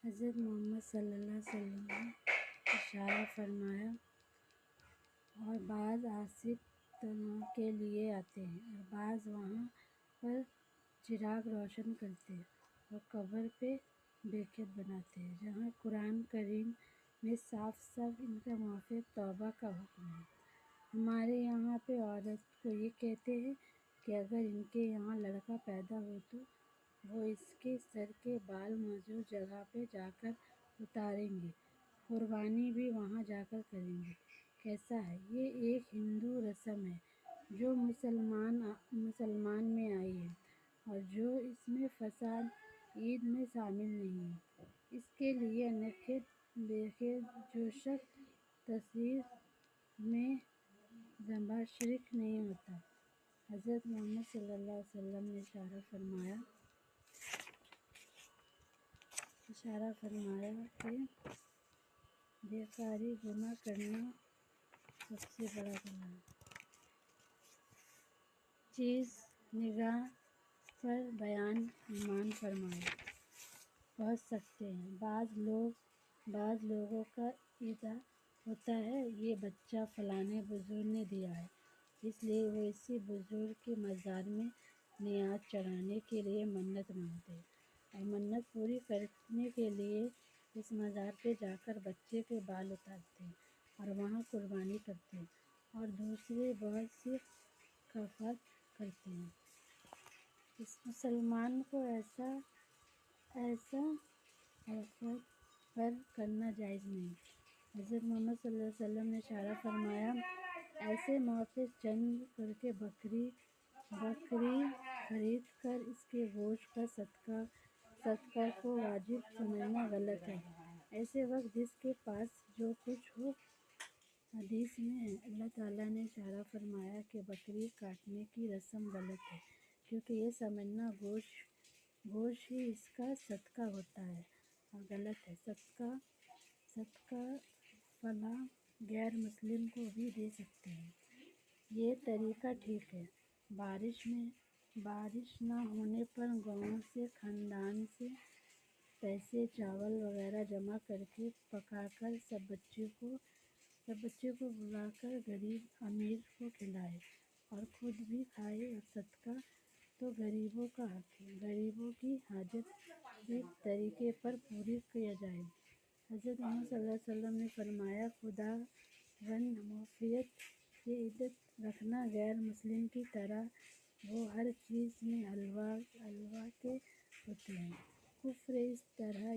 حضرت محمد صلی اللہ علیہ وسلم نے اشارہ فرمایا، اور بعض آصف کے لیے آتے ہیں اور بعض وہاں پر چراغ روشن کرتے ہیں اور قبر پہ بیکت بناتے ہیں، جہاں قرآن کریم میں صاف صاف ان کا موافق توبہ کا حکم ہے۔ ہمارے یہاں پہ عورت کو یہ کہتے ہیں کہ اگر ان کے یہاں لڑکا پیدا ہو تو وہ اس کے سر کے بال موجود جگہ پہ جا کر اتاریں گے، قربانی بھی وہاں جا کر کریں گے۔ کیسا ہے؟ یہ ایک ہندو رسم ہے جو مسلمان میں آئی ہے اور جو اس میں فساد عید میں شامل نہیں ہے۔ اس کے لیے نقد جو شخص تصویر میں ذبح شریک نہیں ہوتا۔ حضرت محمد صلی اللہ علیہ وسلم نے اشارہ فرمایا کہ بیکاری گناہ کرنا سب سے بڑا گناہ ہے۔ چیز نگاہ پر بیان ایمان فرمائے پہنچ سکتے ہیں۔ بعض لوگوں کا ادعا ہوتا ہے یہ بچہ فلانے بزرگ نے دیا ہے، اس لیے وہ اسی بزرگ کے مزار میں نیاز چڑھانے کے لیے منت مانگتے ہیں اور منت پوری کرنے کے لیے اس مزار پہ جا کر بچے کے بال اتارتے ہیں اور وہاں قربانی کرتے ہیں اور دوسرے بہت سی خرافات کرتے ہیں۔ اس مسلمان کو ایسا حرکت پر کرنا جائز نہیں۔ حضرت محمد صلی اللہ علیہ وسلم نے اشارہ فرمایا، ایسے موقع چند کر کے بکری خرید کر اس کے گوشت کا صدقہ کو واجب سمجھنا غلط ہے۔ ایسے وقت جس کے پاس جو کچھ ہو، حدیث میں ہے اللہ تعالیٰ نے اشارہ فرمایا کہ بکری کاٹنے کی رسم غلط ہے، کیونکہ یہ سمجھنا گوشت ہی اس کا صدقہ ہوتا ہے اور غلط ہے۔ صدقہ فلاں غیر مسلم کو بھی دے سکتے ہیں، یہ طریقہ ٹھیک ہے۔ بارش نہ ہونے پر گاؤں سے خاندان سے پیسے، چاول وغیرہ جمع کر کے پکا کر سب بچے کو بلا کر غریب امیر کو کھلائے اور خود بھی کھائے، اور صدقہ تو غریبوں کا حق ہے، غریبوں کی حاجت ایک طریقے پر پوری کیا جائے۔ حضرت محمد صلی اللہ علیہ وسلم نے فرمایا، خداوند معافیت کی عدت رکھنا غیر مسلم کی طرح وہ ہر چیز میں حلوا کے ہوتے ہیں۔ کفر اس طرح